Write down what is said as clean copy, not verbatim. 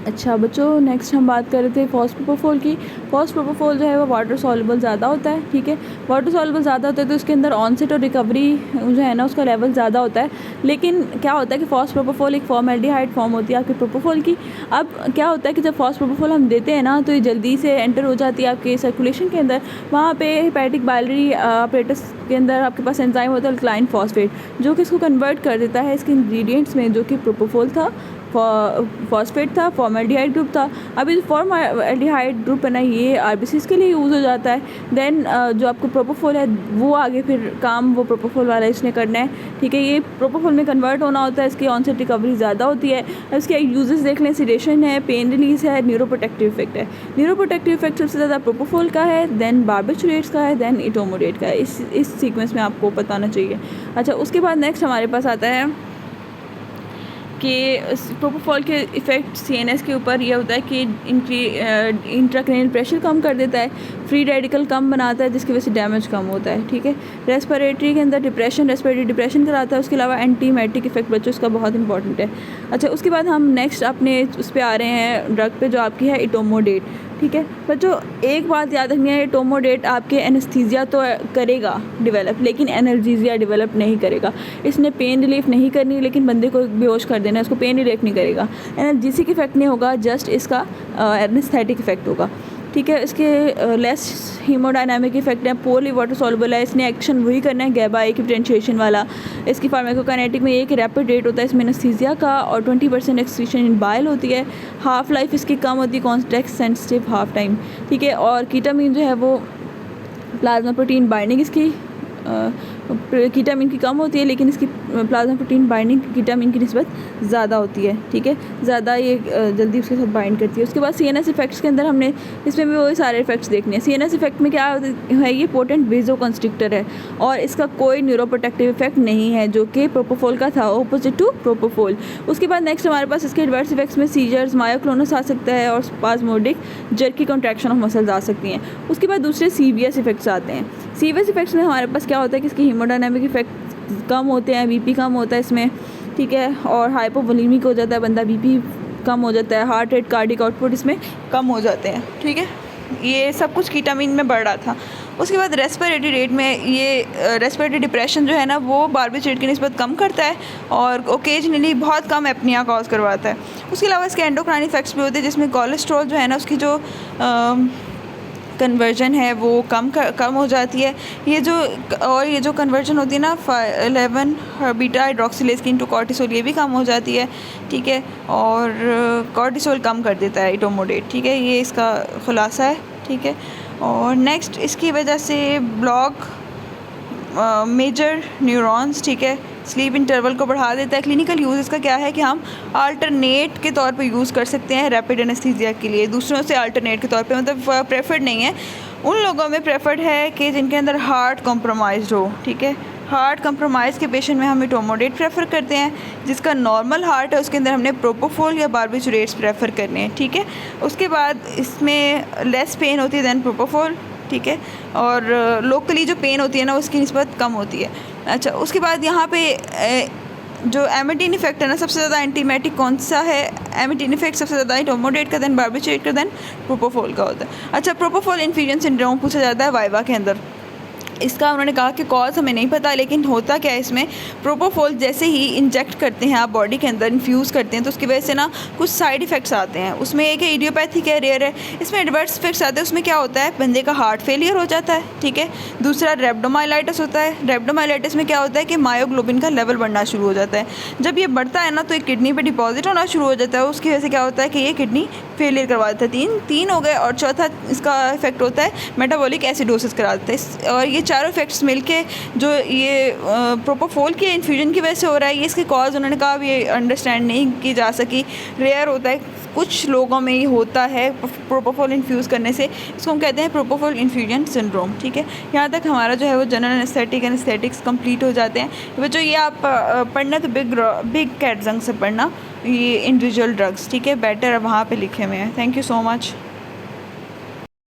अच्छा बच्चों, नेक्स्ट हम बात कर रहे थे फॉस्फोप्रोपोल की। फॉस्फोप्रोपोल जो है वो वाटर सॉल्युबल ज़्यादा होता है, ठीक है। वाटर सॉल्युबल ज़्यादा होता है तो उसके अंदर ऑनसेट और रिकवरी जो है ना उसका लेवल ज़्यादा होता है। लेकिन क्या होता है कि फॉस्फोप्रोपोल एक फॉर्मेल्डिहाइड फॉर्म होती है आपके प्रोपोफोल की। अब क्या होता है कि जब फॉस्फोप्रोपोल हम देते हैं ना तो ये जल्दी से एंटर हो जाती है आपके सर्कुलेशन के अंदर। वहाँ पे हेपेटिक बाइलरी अपरेटस के अंदर आपके पास एंजाइम होता है अल्कलाइन फॉस्फेट, जो कि इसको कन्वर्ट कर देता है इसके इंग्रेडिएंट्स में, जो कि प्रोपोफोल था, फॉस्फेट था, फॉर्मेल्डिहाइड ग्रुप था। अभी जो फॉर्मेल्डिहाइड ग्रुप है ना ये आरबीसीज के लिए यूज़ हो जाता है। देन जो आपको प्रोपोफोल है वो आगे फिर काम वो प्रोपोफोल वाला इसने करना है, ठीक है। ये प्रोपोफोल में कन्वर्ट होना होता है, इसकी ऑनसेट रिकवरी ज़्यादा होती है। इसके यूजेस देख लें, सीडेशन है, पेन रिलीज है, न्यूरोप्रोटेक्टिव इफेक्ट है। न्यूरोप्रोटेक्टिव इफेक्ट सबसे ज़्यादा प्रोपोफोल का है, देन बार्बिचुरेट्स का है, देन इटोमोडेट का है। इस सीक्वेंस में आपको बताना चाहिए। अच्छा, उसके बाद नेक्स्ट हमारे पास आता है कि प्रोपोफॉल के इफ़ेक्ट सीएनएस के ऊपर ये होता है कि इनकी इंट्राक्रेनियल प्रेशर कम कर देता है, फ्री रेडिकल कम बनाता है, जिसकी वजह से डैमेज कम होता है, ठीक है। रेस्पिरेटरी के अंदर रेस्पिरेटरी डिप्रेशन कराता है। उसके अलावा एंटीमेटिक इफेक्ट बच्चों इसका बहुत इंपॉर्टेंट है। अच्छा, उसके बाद हम नेक्स्ट अपने उस पर आ रहे हैं ड्रग पे, जो आपकी है इटोमोडेट, ठीक है। बच्चों एक बात याद रखनी है, इटोमोडेट आपके एनेस्थीसिया तो करेगा डेवलप, लेकिन एनर्जीजिया डेवलप नहीं करेगा। इसने पेन रिलीफ नहीं करनी, लेकिन बंदे को बेहोश कर देना, इसको पेन रिलीफ नहीं करेगा, एनर्जीसिक इफेक्ट नहीं होगा, जस्ट इसका एनेस्थेटिक इफेक्ट होगा, ठीक है। इसके लेस हीमोडायनामिक इफेक्ट है, पोरली वाटर सॉल्युबल है, इसने एक्शन वही करना है गैबा ए की पोटेंशिएशन वाला। इसकी फार्माकोकाइनेटिक में एक रैपिड रेट होता है इसमें एनेस्थीसिया का, और 20% एक्सक्रीशन इन बाइल होती है। हाफ लाइफ इसकी कम होती है, कॉन्टेक्स्ट सेंसिटिव हाफ टाइम, ठीक है। और कीटामीन जो है वो प्लाज्मा प्रोटीन बाइंडिंग इसकी कीटामीन की कम होती है, लेकिन इसकी प्लाज्मा प्रोटीन बाइंडिंग कीटामीन की निस्बत ज़्यादा होती है, ठीक है। ज़्यादा ये जल्दी उसके साथ बाइंड करती है। उसके बाद सीएनएस इफेक्ट्स के अंदर हमने इसमें भी वही सारे इफेक्ट्स देखने हैं। सीएनएस इफेक्ट में क्या है, ये पोटेंट वेजोकंस्ट्रिक्टर है और इसका कोई न्यूरोप्रोटेक्टिव इफेक्ट नहीं है, जो कि प्रोपोफोल का था, ऑपोजिट टू प्रोपोफोल। उसके बाद नेक्स्ट हमारे पास इसके एडवर्स इफेक्ट्स में सीजर्स, मायोक्लोनस आ सकता है, और spasmodic jerky contraction of muscles आ सकती हैं। उसके बाद दूसरे सीवीएस इफेक्ट्स आते हैं। सीवीएस इफेक्ट्स में हमारे पास क्या होता है कि इसकी हीमोडायनामिक इफेक्ट कम होते हैं, बीपी कम होता है इसमें, ठीक है। और हाइपोवोलेमिक हो जाता है बंदा, बीपी कम हो जाता है, हार्ट रेट, कार्डिक आउटपुट इसमें कम हो जाते हैं, ठीक है। ये सब कुछ कीटामीन में बढ़ रहा था। उसके बाद रेस्पिरेटरी रेट में ये रेस्पिरेटरी डिप्रेशन जो है ना वो बार्बिचुरेट की निस्बत कम करता है, और ओकेजनली बहुत कम एपनिया कॉज करवाता है। उसके अलावा इसके एंडोक्राइन इफेक्ट्स भी होते हैं, जिसमें कोलेस्ट्रॉल जो है ना उसकी जो कन्वर्जन है वो कम हो जाती है। ये जो कन्वर्जन होती है ना 11 बीटा हाइड्रोक्सिलेज की इनटू कॉर्टिसोल, ये भी कम हो जाती है, ठीक है। और कॉर्टिसोल कम कर देता है इटोमोडेट, ठीक है। ये इसका खुलासा है, ठीक है। और नेक्स्ट इसकी वजह से ब्लॉक मेजर न्यूरॉन्स, ठीक है, स्लीप इंटरवल को बढ़ा देता है। क्लिनिकल यूज़ इसका क्या है कि हम अल्टरनेट के तौर पे यूज़ कर सकते हैं रैपिड एनेस्थीसिया के लिए, दूसरों से अल्टरनेट के तौर पे, मतलब प्रेफर्ड नहीं है। उन लोगों में प्रेफर्ड है कि जिनके अंदर हार्ट कॉम्प्रोमाइज़ हो, ठीक है। हार्ट कॉम्प्रोमाइज़ के पेशेंट में हम इटोमोडेट प्रेफर करते हैं। जिसका नॉर्मल हार्ट है उसके अंदर हमने प्रोपोफोल या बार्बिचुरेट्स प्रेफर करने हैं, ठीक है। उसके बाद इसमें लेस पेन होती है दैन प्रोपोफोल, ठीक है। और लोकली जो पेन होती है ना उसकी निस्बत कम होती है। अच्छा, उसके बाद यहाँ पे जो एमिटीन इफेक्ट है ना, सबसे ज़्यादा एंटीमेटिक कौन सा है? एमिटीन इफेक्ट सबसे ज़्यादा इटोमोडेट का, दैन बार्बिचुरेट का, दैन प्रोपोफोल का होता है। अच्छा, प्रोपोफोल इन्फ्यूजन सिंड्रोम पूछा जाता है वाइवा के अंदर। इसका उन्होंने कहा कि कॉज हमें नहीं पता, लेकिन होता क्या है इसमें, प्रोपोफोल जैसे ही इंजेक्ट करते हैं आप बॉडी के अंदर, इन्फ्यूज़ करते हैं, तो उसकी वजह से ना कुछ साइड इफ़ेक्ट्स आते हैं। उसमें एक है इडियोपैथिक है, रेयर है। इसमें एडवर्स इफेक्ट्स आते हैं। उसमें क्या होता है, बंदे का हार्ट फेलियर हो जाता है, ठीक है। दूसरा रेब्डोमाइलाइटिस होता है। रेब्डोमाइलाइटिस में क्या होता है कि मायोग्लोबिन का लेवल बढ़ना शुरू हो जाता है। जब ये बढ़ता है ना तो एक किडनी पर डिपॉजिट होना शुरू हो जाता है। उसकी वजह से क्या होता है कि ये किडनी फेलियर करवा देता है। तीन हो गए। और चौथा इसका इफेक्ट होता है मेटाबॉलिक एसिडोसिस करा देता है। और ये चारों इफेक्ट्स मिलके जो ये प्रोपोफोल के इन्फ्यूजन की वजह से हो रहा है, ये इसके कॉज उन्होंने कहा ये अंडरस्टैंड नहीं की जा सकी। रेयर होता है, कुछ लोगों में ये होता है प्रोपोफोल इन्फ्यूज़ करने से। इसको हम कहते हैं प्रोपोफोल इन्फ्यूजन सिंड्रोम, ठीक है। यहाँ तक हमारा जो है वो जनरल एनेस्थेटिक्स कंप्लीट हो जाते हैं। बच्चों ये आप पढ़ना तो बिग कैटजंग से पढ़ना, ये इंडिविजुअल ड्रग्स, ठीक है, बेटर वहाँ पे लिखे हुए हैं। Thank you so much.